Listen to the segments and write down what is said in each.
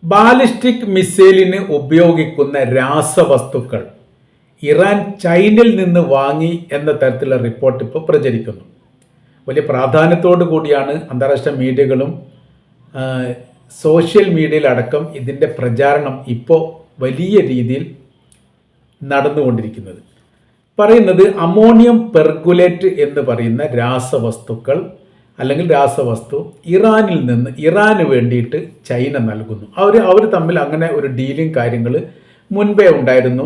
Ballistic മിസൈലിന് ഉപയോഗിക്കുന്ന രാസവസ്തുക്കൾ Iran ചൈനയിൽ നിന്ന് വാങ്ങി എന്ന തരത്തിലുള്ള റിപ്പോർട്ട് ഇപ്പോൾ പ്രചരിക്കുന്നു. വലിയ പ്രാധാന്യത്തോടു കൂടിയാണ് അന്താരാഷ്ട്ര മീഡിയകളും സോഷ്യൽ മീഡിയയിലടക്കം ഇതിൻ്റെ പ്രചാരണം ഇപ്പോൾ വലിയ രീതിയിൽ നടന്നുകൊണ്ടിരിക്കുന്നത്. പറയുന്നത് അമോണിയം പെർഗുലേറ്റ് എന്ന് പറയുന്ന രാസവസ്തുക്കൾ അല്ലെങ്കിൽ രാസവസ്തു ഇറാന് വേണ്ടിയിട്ട് ചൈന നൽകുന്നു. അവർ തമ്മിൽ അങ്ങനെ ഒരു ഡീലിംഗ് കാര്യങ്ങൾ മുൻപേ ഉണ്ടായിരുന്നു.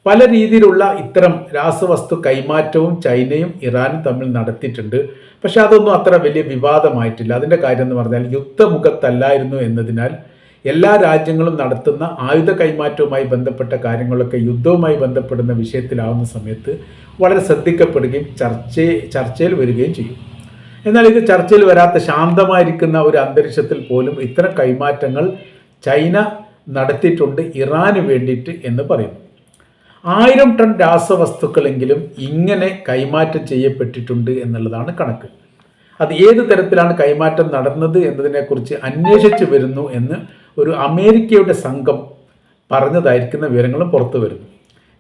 പല രീതിയിലുള്ള ഇത്തരം രാസവസ്തു കൈമാറ്റവും ചൈനയും ഇറാനും തമ്മിൽ നടത്തിയിട്ടുണ്ട്. പക്ഷെ അതൊന്നും അത്ര വലിയ വിവാദമായിട്ടില്ല. അതിൻ്റെ കാര്യം എന്ന് പറഞ്ഞാൽ യുദ്ധമുഖത്തല്ലായിരുന്നു എന്നതിനാൽ എല്ലാ രാജ്യങ്ങളും നടത്തുന്ന ആയുധ കൈമാറ്റവുമായി ബന്ധപ്പെട്ട കാര്യങ്ങളൊക്കെ യുദ്ധവുമായി ബന്ധപ്പെടുന്ന വിഷയത്തിലാവുന്ന സമയത്ത് വളരെ ശ്രദ്ധിക്കപ്പെടുകയും ചർച്ചയിൽ വരികയും ചെയ്യും. എന്നാൽ ഇത് ചർച്ചയിൽ വരാത്ത ശാന്തമായിരിക്കുന്ന ഒരു അന്തരീക്ഷത്തിൽ പോലും ഇത്തരം കൈമാറ്റങ്ങൾ ചൈന നടത്തിയിട്ടുണ്ട് ഇറാന് വേണ്ടിയിട്ട് എന്ന് പറയുന്നു. 1000 ടൺ രാസവസ്തുക്കളെങ്കിലും ഇങ്ങനെ കൈമാറ്റം ചെയ്യപ്പെട്ടിട്ടുണ്ട് എന്നുള്ളതാണ് കണക്ക്. അത് ഏത് തരത്തിലാണ് കൈമാറ്റം നടന്നത് എന്നതിനെക്കുറിച്ച് അന്വേഷിച്ചു വരുന്നു എന്ന് ഒരു അമേരിക്കയുടെ സംഘം പറഞ്ഞതായിരിക്കുന്ന വിവരങ്ങളും പുറത്തു വരുന്നു.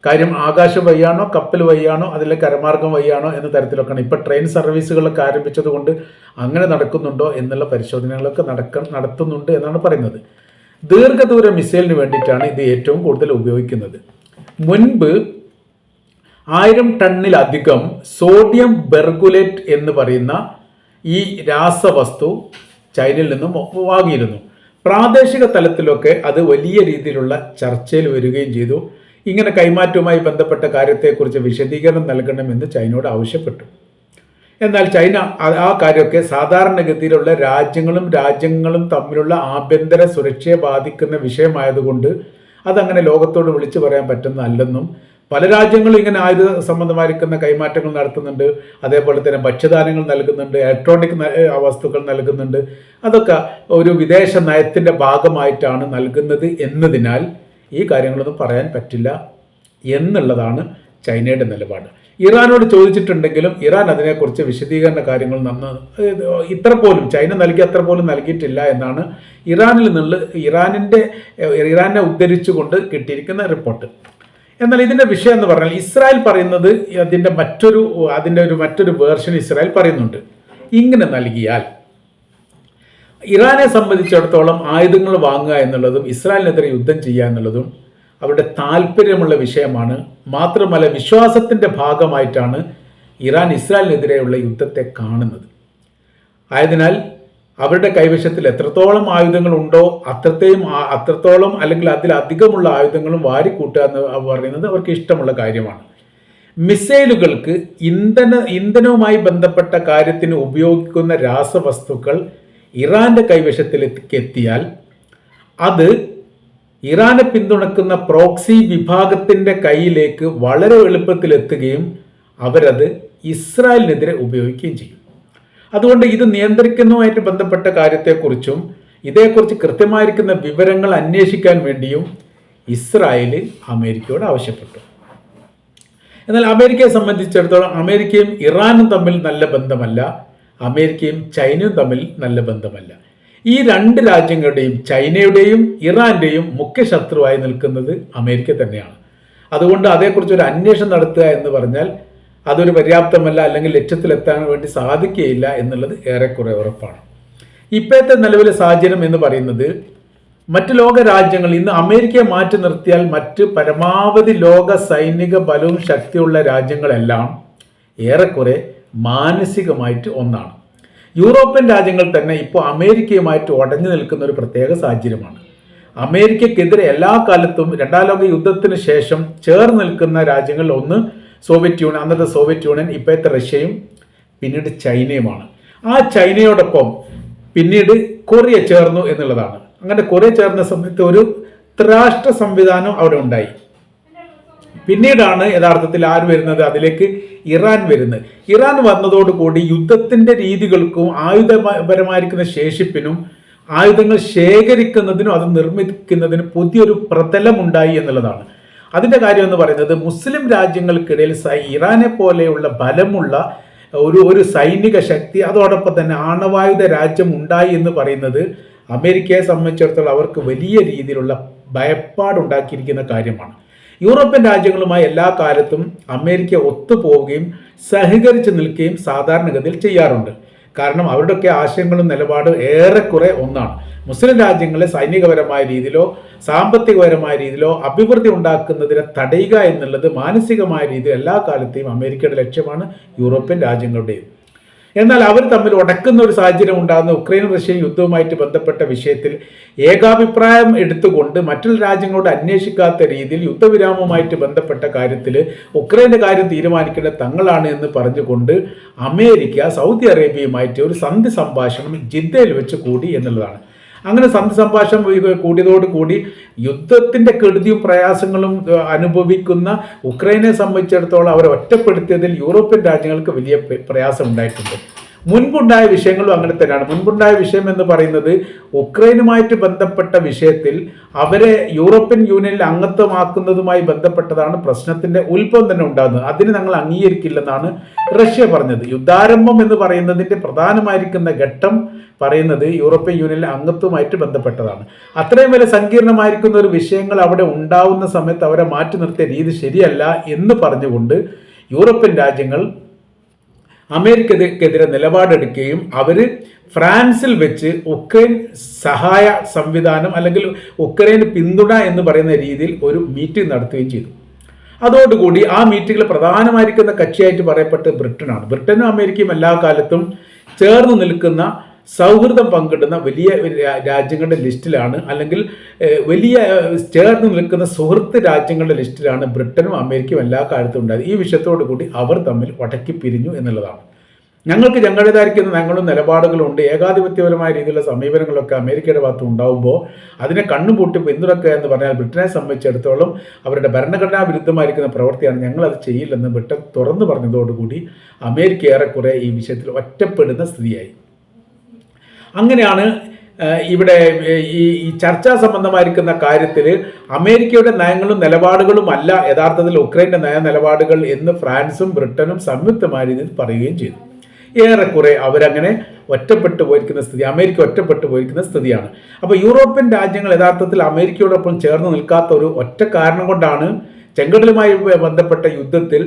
കാര്യം ആകാശം വഴിയാണോ കപ്പൽ വഴിയാണോ അതിലെ കരമാർഗം വഴിയാണോ എന്ന തരത്തിലൊക്കെയാണ്. ഇപ്പോൾ ട്രെയിൻ സർവീസുകളൊക്കെ ആരംഭിച്ചത് കൊണ്ട് അങ്ങനെ നടക്കുന്നുണ്ടോ എന്നുള്ള പരിശോധനകളൊക്കെ നടത്തുന്നുണ്ട് എന്നാണ് പറയുന്നത്. ദീർഘദൂര മിസൈലിന് വേണ്ടിയിട്ടാണ് ഇത് ഏറ്റവും കൂടുതൽ ഉപയോഗിക്കുന്നത്. മുൻപ് 1000 ടണ്ണിലധികം സോഡിയം ബെർഗുലേറ്റ് എന്ന് പറയുന്ന ഈ രാസവസ്തു ചൈനയിൽ നിന്നും വാങ്ങിയിരുന്നു. പ്രാദേശിക തലത്തിലൊക്കെ അത് വലിയ രീതിയിലുള്ള ചർച്ചയിൽ വരികയും ചെയ്തു. ഇങ്ങനെ കൈമാറ്റവുമായി ബന്ധപ്പെട്ട കാര്യത്തെക്കുറിച്ച് വിശദീകരണം നൽകണമെന്ന് ചൈനയോട് ആവശ്യപ്പെട്ടു. എന്നാൽ ചൈന ആ കാര്യമൊക്കെ സാധാരണഗതിയിലുള്ള രാജ്യങ്ങളും തമ്മിലുള്ള ആഭ്യന്തര സുരക്ഷയെ ബാധിക്കുന്ന വിഷയമായതുകൊണ്ട് അതങ്ങനെ ലോകത്തോട് വിളിച്ചു പറയാൻ പറ്റുന്നതല്ലെന്നും പല രാജ്യങ്ങളും ഇങ്ങനെ ആയുധ സംബന്ധമായിരിക്കുന്ന കൈമാറ്റങ്ങൾ നടത്തുന്നുണ്ട്. അതേപോലെ തന്നെ ഭക്ഷ്യധാന്യങ്ങൾ നൽകുന്നുണ്ട്, ഇലക്ട്രോണിക് വസ്തുക്കൾ നൽകുന്നുണ്ട്. അതൊക്കെ ഒരു വിദേശ നയത്തിൻ്റെ ഭാഗമായിട്ടാണ് നൽകുന്നത് എന്നതിനാൽ ഈ കാര്യങ്ങളൊന്നും പറയാൻ പറ്റില്ല എന്നുള്ളതാണ് ചൈനയുടെ നിലപാട്. ഇറാനോട് ചോദിച്ചിട്ടുണ്ടെങ്കിലും ഇറാൻ അതിനെക്കുറിച്ച് വിശദീകരണ കാര്യങ്ങൾ ചൈന നൽകിയ അത്ര പോലും നൽകിയിട്ടില്ല എന്നാണ് ഇറാനെ ഉദ്ധരിച്ചുകൊണ്ട് കിട്ടിയിരിക്കുന്ന റിപ്പോർട്ട്. എന്നാൽ ഇതിൻ്റെ വിഷയം എന്ന് പറഞ്ഞാൽ ഇസ്രായേൽ പറയുന്നത് അതിൻ്റെ മറ്റൊരു വേർഷൻ ഇസ്രായേൽ പറയുന്നുണ്ട്. ഇങ്ങനെ നൽകിയാൽ ഇറാനെ സംബന്ധിച്ചിടത്തോളം ആയുധങ്ങൾ വാങ്ങുക എന്നുള്ളതും ഇസ്രായേലിനെതിരെ യുദ്ധം ചെയ്യുക എന്നുള്ളതും അവരുടെ താല്പര്യമുള്ള വിഷയമാണ്. മാത്രമല്ല വിശ്വാസത്തിൻ്റെ ഭാഗമായിട്ടാണ് ഇറാൻ ഇസ്രായേലിനെതിരെയുള്ള യുദ്ധത്തെ കാണുന്നത്. ആയതിനാൽ അവരുടെ കൈവശത്തിൽ എത്രത്തോളം ആയുധങ്ങൾ ഉണ്ടോ അത്രത്തോളം അല്ലെങ്കിൽ അതിലധികമുള്ള ആയുധങ്ങളും വാരിക്കൂട്ടുക എന്ന് പറയുന്നത് അവർക്ക് ഇഷ്ടമുള്ള കാര്യമാണ്. മിസൈലുകൾക്ക് ഇന്ധനവുമായി ബന്ധപ്പെട്ട കാര്യത്തിന് ഉപയോഗിക്കുന്ന രാസവസ്തുക്കൾ ഇറാന്റെ കൈവശത്തിലേക്ക് എത്തിയാൽ അത് ഇറാനെ പിന്തുണക്കുന്ന പ്രോക്സി വിഭാഗത്തിൻ്റെ കയ്യിലേക്ക് വളരെ എളുപ്പത്തിൽ എത്തുകയും അവരത് ഇസ്രായേലിനെതിരെ ഉപയോഗിക്കുകയും ചെയ്യും. അതുകൊണ്ട് ഇത് നിയന്ത്രിക്കുന്നതുമായിട്ട് ബന്ധപ്പെട്ട കാര്യത്തെക്കുറിച്ചും ഇതേക്കുറിച്ച് കൃത്യമായിരിക്കുന്ന വിവരങ്ങൾ അന്വേഷിക്കാൻ വേണ്ടിയും ഇസ്രായേൽ അമേരിക്കയോട് ആവശ്യപ്പെട്ടു. എന്നാൽ അമേരിക്കയെ സംബന്ധിച്ചിടത്തോളം അമേരിക്കയും ഇറാനും തമ്മിൽ നല്ല ബന്ധമല്ല, അമേരിക്കയും ചൈനയും തമ്മിൽ നല്ല ബന്ധമല്ല. ഈ രണ്ട് രാജ്യങ്ങളുടെയും ചൈനയുടെയും ഇറാന്റെയും മുഖ്യ ശത്രുവായി നിൽക്കുന്നത് അമേരിക്ക തന്നെയാണ്. അതുകൊണ്ട് അതേക്കുറിച്ച് ഒരു അന്വേഷണം നടത്തുക എന്ന് പറഞ്ഞാൽ അതൊരു പര്യാപ്തമല്ല, അല്ലെങ്കിൽ ലക്ഷ്യത്തിലെത്താൻ വേണ്ടി സാധിക്കുകയില്ല എന്നുള്ളത് ഏറെക്കുറെ ഉറപ്പാണ്. ഇപ്പോഴത്തെ നിലവിലെ സാഹചര്യം എന്ന് പറയുന്നത് മറ്റ് ലോക രാജ്യങ്ങൾ ഇന്ന് അമേരിക്കയെ മാറ്റി നിർത്തിയാൽ മറ്റ് പരമാവധി ലോക സൈനിക ബലവും ശക്തിയുള്ള രാജ്യങ്ങളെല്ലാം ഏറെക്കുറെ മാനസികമായിട്ട് ഒന്നാണ്. യൂറോപ്യൻ രാജ്യങ്ങൾ തന്നെ ഇപ്പോൾ അമേരിക്കയുമായിട്ട് ഉടഞ്ഞു നിൽക്കുന്ന ഒരു പ്രത്യേക സാഹചര്യമാണ്. അമേരിക്കക്കെതിരെ എല്ലാ കാലത്തും 2ാം ലോക യുദ്ധത്തിന് ശേഷം ചേർന്ന് നിൽക്കുന്ന രാജ്യങ്ങളിൽ ഒന്ന് അന്നത്തെ സോവിയറ്റ് യൂണിയൻ, ഇപ്പോഴത്തെ റഷ്യയും പിന്നീട് ചൈനയുമാണ്. ആ ചൈനയോടൊപ്പം പിന്നീട് കൊറിയ ചേർന്നു എന്നുള്ളതാണ്. അങ്ങനെ കൊറിയ ചേർന്ന സമയത്ത് ഒരു ത്രിരാഷ്ട്ര സംവിധാനം അവിടെ ഉണ്ടായി. പിന്നീടാണ് യഥാർത്ഥത്തിൽ ആര് വരുന്നത്, അതിലേക്ക് ഇറാൻ വരുന്നത്. ഇറാൻ വന്നതോടുകൂടി യുദ്ധത്തിൻ്റെ രീതികൾക്കും ആയുധപരമായിരിക്കുന്ന ശേഷിപ്പിനും ആയുധങ്ങൾ ശേഖരിക്കുന്നതിനും അത് നിർമ്മിക്കുന്നതിനും പുതിയൊരു പ്രതലമുണ്ടായി എന്നുള്ളതാണ്. അതിൻ്റെ കാര്യം എന്ന് പറയുന്നത് മുസ്ലിം രാജ്യങ്ങൾക്കിടയിൽ ഇറാനെ പോലെയുള്ള ബലമുള്ള ഒരു സൈനിക ശക്തി, അതോടൊപ്പം തന്നെ ആണവായുധ രാജ്യം ഉണ്ടായി എന്ന് പറയുന്നത് അമേരിക്കയെ സംബന്ധിച്ചിടത്തോളം അവർക്ക് വലിയ രീതിയിലുള്ള ഭയപ്പാടുണ്ടാക്കിയിരിക്കുന്ന കാര്യമാണ്. യൂറോപ്യൻ രാജ്യങ്ങളുമായി എല്ലാ കാലത്തും അമേരിക്ക ഒത്തുപോവുകയും സഹകരിച്ച് നിൽക്കുകയും സാധാരണഗതിയിൽ ചെയ്യാറുണ്ട്. കാരണം അവരുടെയൊക്കെ ആശയങ്ങളും നിലപാടും ഏറെക്കുറെ ഒന്നാണ്. മുസ്ലിം രാജ്യങ്ങളെ സൈനികപരമായ രീതിയിലോ സാമ്പത്തികപരമായ രീതിയിലോ അഭിവൃദ്ധി ഉണ്ടാക്കുന്നതിനെ തടയുക എന്നുള്ളത് മാനസികമായ രീതിയിൽ എല്ലാ കാലത്തെയും അമേരിക്കയുടെ ലക്ഷ്യമാണ്, യൂറോപ്യൻ രാജ്യങ്ങളുടെയും. എന്നാൽ അവർ തമ്മിൽ ഉടക്കുന്ന ഒരു സാഹചര്യം ഉണ്ടാകുന്ന ഉക്രൈൻ റഷ്യ യുദ്ധവുമായിട്ട് ബന്ധപ്പെട്ട വിഷയത്തിൽ ഏകാഭിപ്രായം എടുത്തുകൊണ്ട് മറ്റുള്ള രാജ്യങ്ങളോട് അന്വേഷിക്കാത്ത രീതിയിൽ യുദ്ധവിരാമവുമായിട്ട് ബന്ധപ്പെട്ട കാര്യത്തിൽ ഉക്രൈൻ്റെ കാര്യം തീരുമാനിക്കേണ്ടത് തങ്ങളാണ് എന്ന് പറഞ്ഞുകൊണ്ട് അമേരിക്ക സൗദി അറേബ്യയുമായിട്ട് ഒരു സന്ധി സംഭാഷണം ജിദ്ദയിൽ വെച്ച് കൂടി എന്നുള്ളതാണ്. അങ്ങനെ സന്ധി സംഭാഷണം കൂടിയതോടുകൂടി യുദ്ധത്തിൻ്റെ കെടുതിയും പ്രയാസങ്ങളും അനുഭവിക്കുന്ന ഉക്രൈനെ സംബന്ധിച്ചിടത്തോളം അവരെ ഒറ്റപ്പെടുത്തിയതിൽ യൂറോപ്യൻ രാജ്യങ്ങൾക്ക് വലിയ പ്രയാസം ഉണ്ടായിട്ടുണ്ട്. മുൻപുണ്ടായ വിഷയങ്ങളും അങ്ങനെ തന്നെയാണ്. മുൻപുണ്ടായ വിഷയം എന്ന് പറയുന്നത് ഉക്രൈനുമായിട്ട് ബന്ധപ്പെട്ട വിഷയത്തിൽ അവരെ യൂറോപ്യൻ യൂണിയനിൽ അംഗത്വമാക്കുന്നതുമായി ബന്ധപ്പെട്ടതാണ് പ്രശ്നത്തിൻ്റെ ഉത്ഭവം തന്നെ ഉണ്ടാകുന്നത്. അതിന് ഞങ്ങൾ അംഗീകരിക്കില്ലെന്നാണ് റഷ്യ പറഞ്ഞത്. യുദ്ധാരംഭം എന്ന് പറയുന്നതിൻ്റെ പ്രധാനമായിരിക്കുന്ന ഘട്ടം പറയുന്നത് യൂറോപ്യൻ യൂണിയനിലെ അംഗത്വമായിട്ട് ബന്ധപ്പെട്ടതാണ്. അത്രയും വലിയ സങ്കീർണമായിരിക്കുന്ന ഒരു വിഷയങ്ങൾ അവിടെ ഉണ്ടാവുന്ന സമയത്ത് അവരെ മാറ്റി നിർത്തിയ രീതി ശരിയല്ല എന്ന് പറഞ്ഞുകൊണ്ട് യൂറോപ്യൻ രാജ്യങ്ങൾ അമേരിക്കക്കെതിരെ നിലപാടെടുക്കുകയും അവർ ഫ്രാൻസിൽ വെച്ച് ഉക്രൈൻ സഹായ സംവിധാനം അല്ലെങ്കിൽ ഉക്രൈന് പിന്തുണ എന്ന് പറയുന്ന രീതിയിൽ ഒരു മീറ്റിംഗ് നടത്തുകയും ചെയ്തു. അതോടുകൂടി ആ മീറ്റിംഗിൽ പ്രധാനമായിരിക്കുന്ന കക്ഷിയായിട്ട് പറയപ്പെട്ട ബ്രിട്ടനാണ്. ബ്രിട്ടനും അമേരിക്കയും എല്ലാ കാലത്തും ചേർന്ന് നിൽക്കുന്ന സൗഹൃദം പങ്കിടുന്ന വലിയ രാജ്യങ്ങളുടെ ലിസ്റ്റിലാണ്, അല്ലെങ്കിൽ വലിയ ചേർന്ന് നിൽക്കുന്ന സുഹൃത്ത് രാജ്യങ്ങളുടെ ലിസ്റ്റിലാണ് ബ്രിട്ടനും അമേരിക്കയും എല്ലാ കാലത്തും ഉണ്ടായത്. ഈ വിഷയത്തോടു കൂടി അവർ തമ്മിൽ ഒടക്കി പിരിഞ്ഞു എന്നുള്ളതാണ്. ഞങ്ങൾക്ക് ഞങ്ങളുടേതായിരിക്കുന്ന ഞങ്ങളും നിലപാടുകളുണ്ട്, ഏകാധിപത്യപരമായ രീതിയിലുള്ള സമീപനങ്ങളൊക്കെ അമേരിക്കയുടെ ഭാഗത്ത് ഉണ്ടാകുമ്പോൾ അതിനെ കണ്ണുപൂട്ടി പിന്തുണക്കുക എന്ന് പറഞ്ഞാൽ ബ്രിട്ടനെ സംബന്ധിച്ചിടത്തോളം അവരുടെ ഭരണഘടനാ വിരുദ്ധമായിരിക്കുന്ന പ്രവൃത്തിയാണ്, ഞങ്ങളത് ചെയ്യില്ലെന്ന് ബ്രിട്ടൻ തുറന്നു പറഞ്ഞതോടുകൂടി അമേരിക്ക ഏറെക്കുറെ ഈ വിഷയത്തിൽ ഒറ്റപ്പെടുന്ന സ്ഥിതിയായി. അങ്ങനെയാണ് ഇവിടെ ഈ ചർച്ചാ സംബന്ധമായിരിക്കുന്ന കാര്യത്തിൽ അമേരിക്കയുടെ നയങ്ങളും നിലപാടുകളും അല്ല യഥാർത്ഥത്തിൽ ഉക്രൈൻ്റെ നയ നിലപാടുകൾ എന്ന് ഫ്രാൻസും ബ്രിട്ടനും സംയുക്തമായ രീതിയിൽ പറയുകയും ചെയ്തു. ഏറെക്കുറെ അവരങ്ങനെ ഒറ്റപ്പെട്ടു പോയിരിക്കുന്ന സ്ഥിതി, അമേരിക്ക ഒറ്റപ്പെട്ടു പോയിരിക്കുന്ന സ്ഥിതിയാണ്. അപ്പോൾ യൂറോപ്യൻ രാജ്യങ്ങൾ യഥാർത്ഥത്തിൽ അമേരിക്കയോടൊപ്പം ചേർന്ന് നിൽക്കാത്ത ഒരു ഒറ്റ കാരണം കൊണ്ടാണ് ചെങ്കടലുമായി ബന്ധപ്പെട്ട യുദ്ധത്തിൽ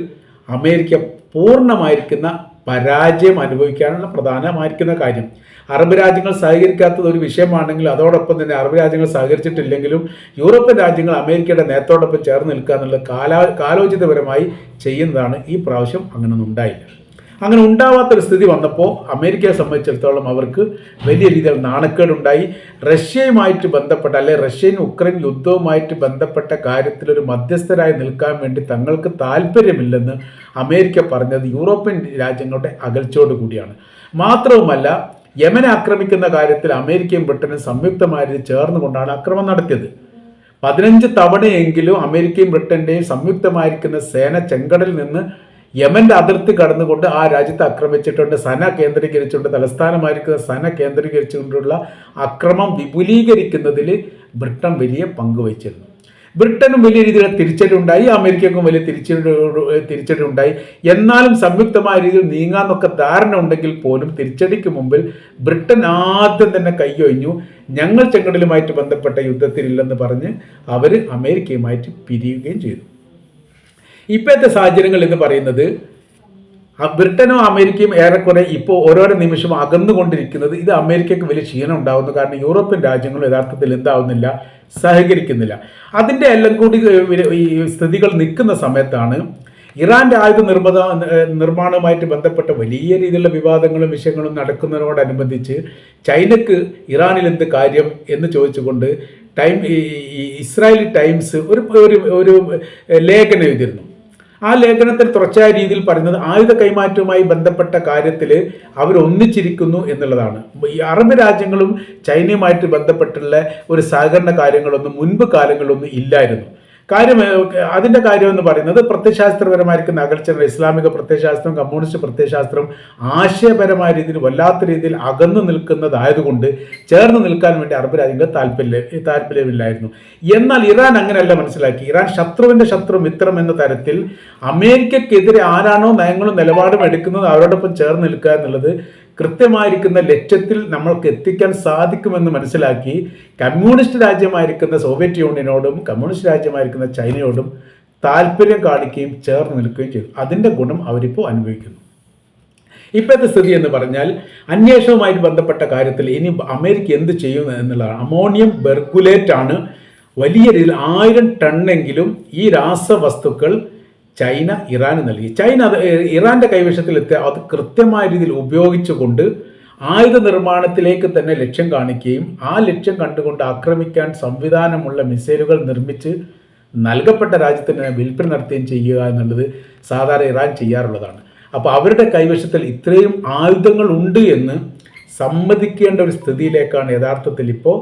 അമേരിക്ക പൂർണ്ണമായിരിക്കുന്ന പരാജയം അനുഭവിക്കാനുള്ള പ്രധാനമായിരിക്കുന്ന കാര്യം. അറബ് രാജ്യങ്ങൾ സഹകരിക്കാത്തത് ഒരു വിഷയമാണെങ്കിൽ അതോടൊപ്പം തന്നെ അറബ് രാജ്യങ്ങൾ സഹകരിച്ചിട്ടില്ലെങ്കിലും യൂറോപ്യൻ രാജ്യങ്ങൾ അമേരിക്കയുടെ നേതൃത്വത്തോടൊപ്പം ചേർന്ന് നിൽക്കുക എന്നുള്ളത് കാലോചിതപരമായി ചെയ്യുന്നതാണ്. ഈ പ്രാവശ്യം അങ്ങനെയൊന്നും ഉണ്ടായില്ല. അങ്ങനെ ഉണ്ടാവാത്തൊരു സ്ഥിതി വന്നപ്പോൾ അമേരിക്കയെ സംബന്ധിച്ചിടത്തോളം അവർക്ക് വലിയ രീതിയിൽ നാണക്കേടുണ്ടായി. റഷ്യയുമായിട്ട് ബന്ധപ്പെട്ട അല്ലെങ്കിൽ റഷ്യൻ ഉക്രൈൻ യുദ്ധവുമായിട്ട് ബന്ധപ്പെട്ട കാര്യത്തിലൊരു മധ്യസ്ഥരായി നിൽക്കാൻ വേണ്ടി തങ്ങൾക്ക് താല്പര്യമില്ലെന്ന് അമേരിക്ക പറഞ്ഞത് യൂറോപ്യൻ രാജ്യങ്ങളുടെ അകൽച്ചയോട് കൂടിയാണ്. മാത്രവുമല്ല, യമനെ ആക്രമിക്കുന്ന കാര്യത്തിൽ അമേരിക്കയും ബ്രിട്ടനും സംയുക്തമായി ചേർന്നുകൊണ്ടാണ് ആക്രമണം നടത്തിയത്. 15 തവണയെങ്കിലും അമേരിക്കയും ബ്രിട്ടൻ്റെയും സംയുക്തമായിരിക്കുന്ന സേന ചെങ്കടലിൽ നിന്ന് യമന്റെ അതിർത്തി കടന്നുകൊണ്ട് ആ രാജ്യത്തെ ആക്രമിച്ചിട്ടുണ്ട്. സന കേന്ദ്രീകരിച്ചുകൊണ്ട്, തലസ്ഥാനമായിരിക്കുന്ന സന കേന്ദ്രീകരിച്ചുകൊണ്ടുള്ള അക്രമം വിപുലീകരിക്കുന്നതിൽ ബ്രിട്ടൻ വലിയ പങ്ക് വഹിച്ചിരുന്നു. ബ്രിട്ടനും വലിയ രീതിയിൽ തിരിച്ചടി ഉണ്ടായി, അമേരിക്കക്കും വലിയ തിരിച്ചടി ഉണ്ടായി. എന്നാലും സംയുക്തമായ രീതിയിൽ നീങ്ങാന്നൊക്കെ ധാരണ ഉണ്ടെങ്കിൽ പോലും തിരിച്ചടിക്ക് മുമ്പിൽ ബ്രിട്ടൻ ആദ്യം തന്നെ കൈയൊഴിഞ്ഞു. ഞങ്ങൾ ചെങ്കടലുമായിട്ട് ബന്ധപ്പെട്ട യുദ്ധത്തിലില്ലെന്ന് പറഞ്ഞ് അവർ അമേരിക്കയുമായിട്ട് പിരിയുകയും ചെയ്തു. ഇപ്പോഴത്തെ സാഹചര്യങ്ങൾ എന്ന് പറയുന്നത് ബ്രിട്ടനും അമേരിക്കയും ഏറെക്കുറെ ഇപ്പോൾ ഓരോരോ നിമിഷം അകന്നുകൊണ്ടിരിക്കുന്നത്. ഇത് അമേരിക്കയ്ക്ക് വലിയ ക്ഷീണം ഉണ്ടാകുന്നു. കാരണം യൂറോപ്യൻ രാജ്യങ്ങൾ യഥാർത്ഥത്തിൽ എന്താവുന്നില്ല, സഹകരിക്കുന്നില്ല. അതിൻ്റെ എല്ലാം കൂടി ഈ സ്ഥിതികൾ നിൽക്കുന്ന സമയത്താണ് ഇറാൻ്റെ ആയുധ നിർമ്മാണവുമായിട്ട് ബന്ധപ്പെട്ട വലിയ രീതിയിലുള്ള വിവാദങ്ങളും വിഷയങ്ങളും നടക്കുന്നതിനോടനുബന്ധിച്ച് ചൈനക്ക് ഇറാനിൽ എന്ത് കാര്യം എന്ന് ചോദിച്ചുകൊണ്ട് ഇസ്രായേലി ടൈംസ് ഒരു ലേഖനം എഴുതിയിരുന്നു. ആ ലേഖനത്തിൽ തുടർച്ചയായ രീതിയിൽ പറയുന്നത് ആയുധ കൈമാറ്റവുമായി ബന്ധപ്പെട്ട കാര്യത്തിൽ അവർ ഒന്നിച്ചിരിക്കുന്നു എന്നുള്ളതാണ്. ഈ അറബ് രാജ്യങ്ങളും ചൈനയുമായിട്ട് ബന്ധപ്പെട്ടുള്ള ഒരു സഹകരണ കാര്യങ്ങളൊന്നും മുൻപ് കാലങ്ങളിലൊന്നും ഇല്ലായിരുന്നു. അതിൻ്റെ കാര്യം എന്ന് പറയുന്നത് പ്രത്യയശാസ്ത്രപരമായിരിക്കുന്ന അകൽച്ചകൾ, ഇസ്ലാമിക പ്രത്യയശാസ്ത്രം, കമ്മ്യൂണിസ്റ്റ് പ്രത്യയശാസ്ത്രം ആശയപരമായ രീതിയിൽ വല്ലാത്ത രീതിയിൽ അകന്നു നിൽക്കുന്നതായതുകൊണ്ട് ചേർന്ന് നിൽക്കാൻ വേണ്ടി അറബ് രാജ്യങ്ങൾ താല്പര്യമില്ലായിരുന്നു. എന്നാൽ ഇറാൻ അങ്ങനെയല്ല മനസ്സിലാക്കി. ഇറാൻ ശത്രുവിൻ്റെ ശത്രു മിത്രം എന്ന തരത്തിൽ അമേരിക്കക്കെതിരെ ആരാണോ നയങ്ങളും നിലപാടും എടുക്കുന്നത് അവരോടൊപ്പം ചേർന്ന് നിൽക്കുക എന്നുള്ളത് കൃത്യമായിരിക്കുന്ന ലക്ഷ്യത്തിൽ നമ്മൾക്ക് എത്തിക്കാൻ സാധിക്കുമെന്ന് മനസ്സിലാക്കി കമ്മ്യൂണിസ്റ്റ് രാജ്യമായിരിക്കുന്ന സോവിയറ്റ് യൂണിയനോടും കമ്മ്യൂണിസ്റ്റ് രാജ്യമായിരിക്കുന്ന ചൈനയോടും താല്പര്യം കാണിക്കുകയും ചേർന്ന് നിൽക്കുകയും ചെയ്തു. അതിൻ്റെ ഗുണം അവരിപ്പോൾ അനുഭവിക്കുന്നു. ഇപ്പോഴത്തെ സ്ഥിതി എന്ന് പറഞ്ഞാൽ അന്വേഷണവുമായിട്ട് ബന്ധപ്പെട്ട കാര്യത്തിൽ ഇനി അമേരിക്ക എന്ത് ചെയ്യും എന്നുള്ളതാണ്. അമോണിയം ബെർഗുലേറ്റ് ആണ് വലിയ രീതിയിൽ 1000 ടണ്ണെങ്കിലും ഈ രാസവസ്തുക്കൾ ചൈന ഇറാന് നൽകി. ചൈന അത് ഇറാൻ്റെ കൈവശത്തിലെത്തി അത് കൃത്യമായ രീതിയിൽ ഉപയോഗിച്ചുകൊണ്ട് ആയുധ നിർമ്മാണത്തിലേക്ക് തന്നെ ലക്ഷ്യം കാണിക്കുകയും ആ ലക്ഷ്യം കണ്ടുകൊണ്ട് ആക്രമിക്കാൻ സംവിധാനമുള്ള മിസൈലുകൾ നിർമ്മിച്ച് നൽകപ്പെട്ട രാജ്യത്തിന് വിൽപ്പന നടത്തുകയും ചെയ്യുക എന്നുള്ളത് സാധാരണ ഇറാൻ ചെയ്യാറുള്ളതാണ്. അപ്പോൾ അവരുടെ കൈവശത്തിൽ ഇത്രയും ആയുധങ്ങൾ ഉണ്ട് എന്ന് സമ്മതിക്കേണ്ട ഒരു സ്ഥിതിയിലേക്കാണ് യഥാർത്ഥത്തിൽ ഇപ്പോൾ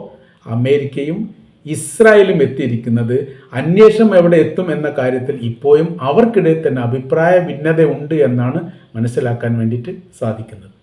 അമേരിക്കയും ഇസ്രായേലും എത്തിയിരിക്കുന്നത്. അന്വേഷണം എവിടെ എത്തും എന്ന കാര്യത്തിൽ ഇപ്പോഴും അവർക്കിടയിൽ തന്നെ അഭിപ്രായ ഭിന്നത ഉണ്ട് എന്നാണ് മനസ്സിലാക്കാൻ വേണ്ടിയിട്ട് സാധിക്കുന്നത്.